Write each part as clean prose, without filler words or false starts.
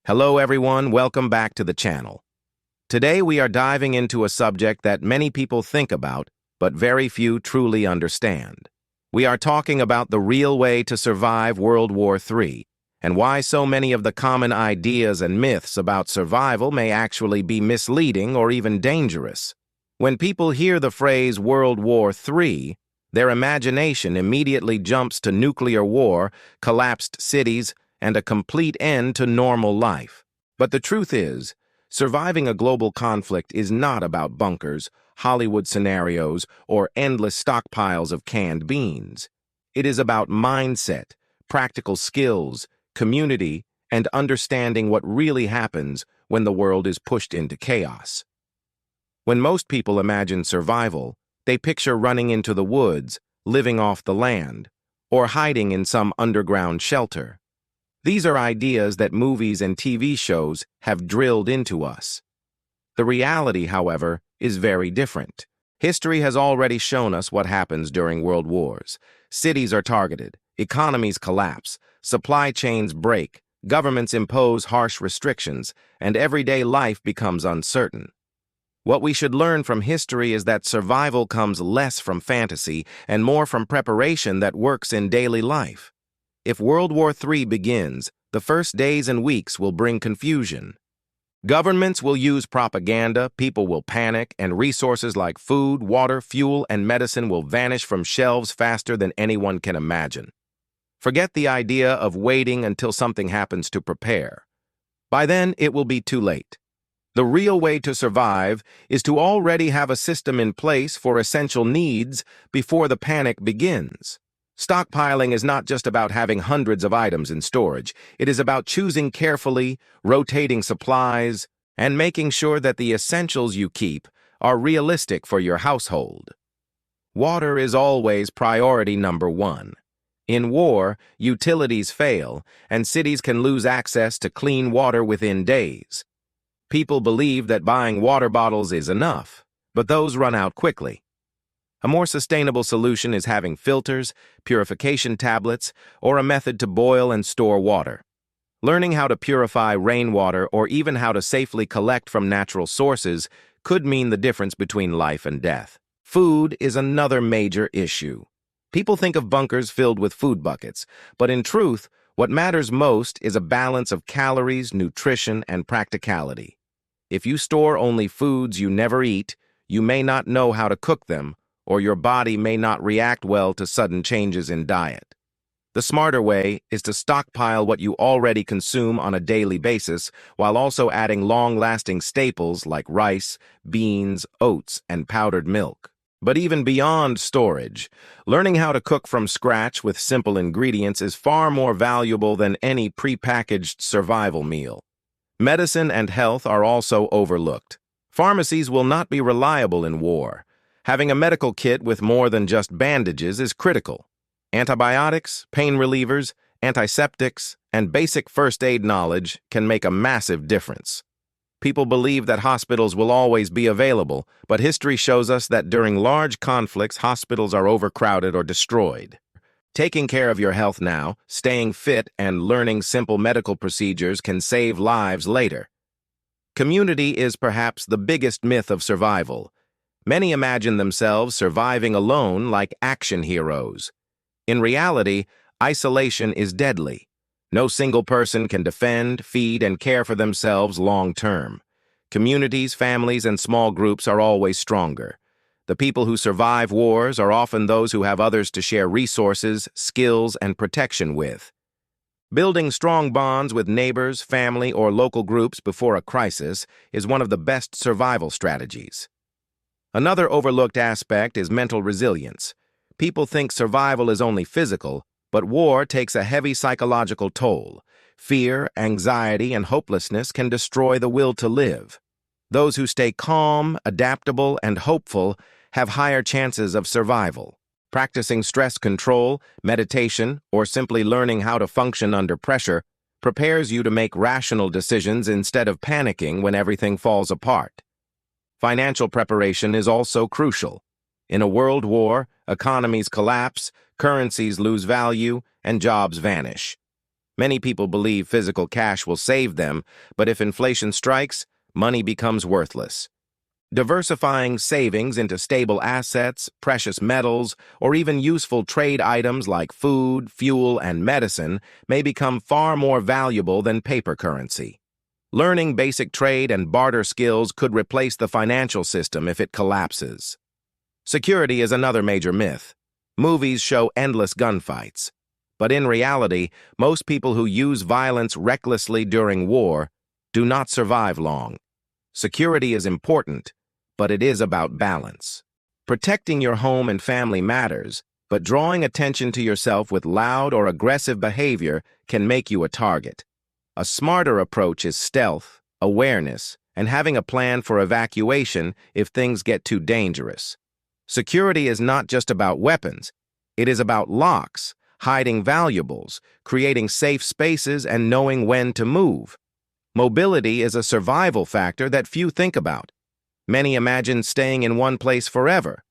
Hello everyone, welcome back to the channel. Today we are diving into a subject that many people think about, but very few truly understand. We are talking about the real way to survive World War III, and why so many of the common ideas and myths about survival may actually be misleading or even dangerous. When people hear the phrase World War III, their imagination immediately jumps to nuclear war, collapsed cities, and a complete end to normal life. But the truth is, surviving a global conflict is not about bunkers, Hollywood scenarios, or endless stockpiles of canned beans. It is about mindset, practical skills, community, and understanding what really happens when the world is pushed into chaos. When most people imagine survival, they picture running into the woods, living off the land, or hiding in some underground shelter. These are ideas that movies and TV shows have drilled into us. The reality, however, is very different. History has already shown us what happens during world wars. Cities are targeted, economies collapse, supply chains break, governments impose harsh restrictions, and everyday life becomes uncertain. What we should learn from history is that survival comes less from fantasy and more from preparation that works in daily life. If World War III begins, the first days and weeks will bring confusion. Governments will use propaganda, people will panic, and resources like food, water, fuel, and medicine will vanish from shelves faster than anyone can imagine. Forget the idea of waiting until something happens to prepare. By then, it will be too late. The real way to survive is to already have a system in place for essential needs before the panic begins. Stockpiling is not just about having hundreds of items in storage. It is about choosing carefully, rotating supplies, and making sure that the essentials you keep are realistic for your household. Water is always priority number one. In war, utilities fail, and cities can lose access to clean water within days. People believe that buying water bottles is enough, but those run out quickly. A more sustainable solution is having filters, purification tablets, or a method to boil and store water. Learning how to purify rainwater or even how to safely collect from natural sources could mean the difference between life and death. Food is another major issue. People think of bunkers filled with food buckets, but in truth, what matters most is a balance of calories, nutrition, and practicality. If you store only foods you never eat, you may not know how to cook them, or your body may not react well to sudden changes in diet. The smarter way is to stockpile what you already consume on a daily basis while also adding long-lasting staples like rice, beans, oats, and powdered milk. But even beyond storage, learning how to cook from scratch with simple ingredients is far more valuable than any prepackaged survival meal. Medicine and health are also overlooked. Pharmacies will not be reliable in war. Having a medical kit with more than just bandages is critical. Antibiotics, pain relievers, antiseptics, and basic first aid knowledge can make a massive difference. People believe that hospitals will always be available, but history shows us that during large conflicts, hospitals are overcrowded or destroyed. Taking care of your health now, staying fit, and learning simple medical procedures can save lives later. Community is perhaps the biggest myth of survival. Many imagine themselves surviving alone like action heroes. In reality, isolation is deadly. No single person can defend, feed, and care for themselves long-term. Communities, families, and small groups are always stronger. The people who survive wars are often those who have others to share resources, skills, and protection with. Building strong bonds with neighbors, family, or local groups before a crisis is one of the best survival strategies. Another overlooked aspect is mental resilience. People think survival is only physical, but war takes a heavy psychological toll. Fear, anxiety, and hopelessness can destroy the will to live. Those who stay calm, adaptable, and hopeful have higher chances of survival. Practicing stress control, meditation, or simply learning how to function under pressure prepares you to make rational decisions instead of panicking when everything falls apart. Financial preparation is also crucial. In a world war, economies collapse, currencies lose value, and jobs vanish. Many people believe physical cash will save them, but if inflation strikes, money becomes worthless. Diversifying savings into stable assets, precious metals, or even useful trade items like food, fuel, and medicine may become far more valuable than paper currency. Learning basic trade and barter skills could replace the financial system if it collapses. Security is another major myth. Movies show endless gunfights. But in reality, most people who use violence recklessly during war do not survive long. Security is important, but it is about balance. Protecting your home and family matters, but drawing attention to yourself with loud or aggressive behavior can make you a target. A smarter approach is stealth, awareness, and having a plan for evacuation if things get too dangerous. Security is not just about weapons. It is about locks, hiding valuables, creating safe spaces, and knowing when to move. Mobility is a survival factor that few think about. Many imagine staying in one place forever.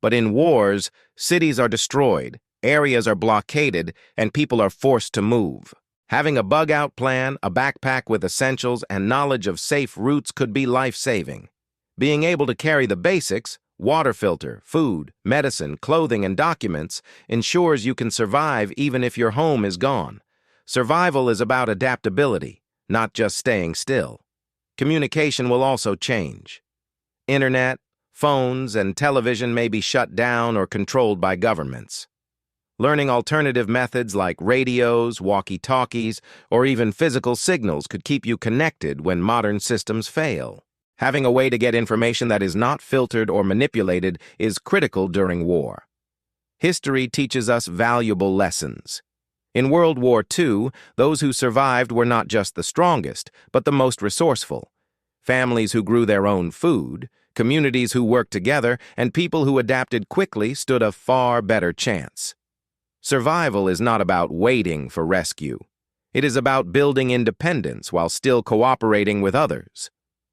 But in wars, cities are destroyed, areas are blockaded, and people are forced to move. Having a bug-out plan, a backpack with essentials, and knowledge of safe routes could be life-saving. Being able to carry the basics, water filter, food, medicine, clothing, and documents, ensures you can survive even if your home is gone. Survival is about adaptability, not just staying still. Communication will also change. Internet, phones, and television may be shut down or controlled by governments. Learning alternative methods like radios, walkie-talkies, or even physical signals could keep you connected when modern systems fail. Having a way to get information that is not filtered or manipulated is critical during war. History teaches us valuable lessons. In World War II, those who survived were not just the strongest, but the most resourceful. Families who grew their own food, communities who worked together, and people who adapted quickly stood a far better chance. Survival is not about waiting for rescue. It is about building independence while still cooperating with others.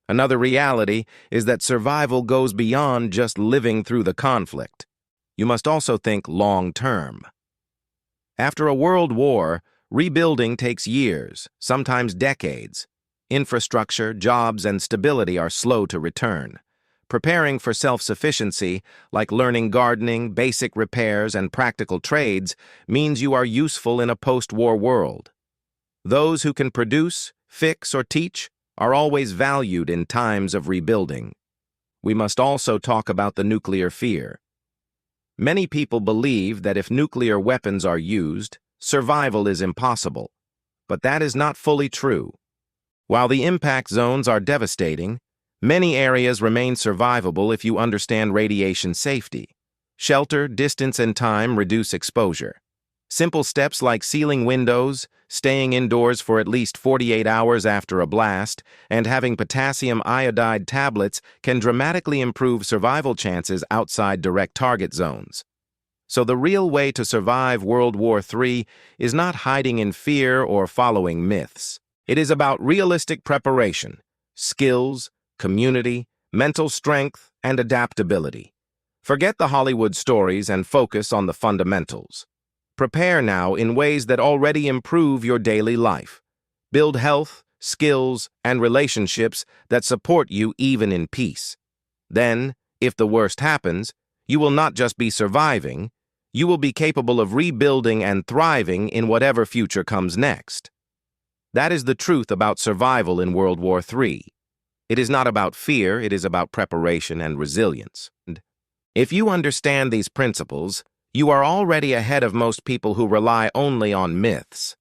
Another reality is that survival goes beyond just living through the conflict. You must also think long-term. After a world war, rebuilding takes years, sometimes decades. Infrastructure, jobs, and stability are slow to return. Preparing for self-sufficiency, like learning gardening, basic repairs, and practical trades, means you are useful in a post-war world. Those who can produce, fix, or teach are always valued in times of rebuilding. We must also talk about the nuclear fear. Many people believe that if nuclear weapons are used, survival is impossible. But that is not fully true. While the impact zones are devastating, many areas remain survivable if you understand radiation safety. Shelter, distance, and time reduce exposure. Simple steps like sealing windows, staying indoors for at least 48 hours after a blast, and having potassium iodide tablets can dramatically improve survival chances outside direct target zones. So the real way to survive World War III is not hiding in fear or following myths. It is about realistic preparation, skills, community, mental strength, and adaptability. Forget the Hollywood stories and focus on the fundamentals. Prepare now in ways that already improve your daily life. Build health, skills, and relationships that support you even in peace. Then, if the worst happens, you will not just be surviving, you will be capable of rebuilding and thriving in whatever future comes next. That is the truth about survival in World War III. It is not about fear, it is about preparation and resilience. If you understand these principles, you are already ahead of most people who rely only on myths.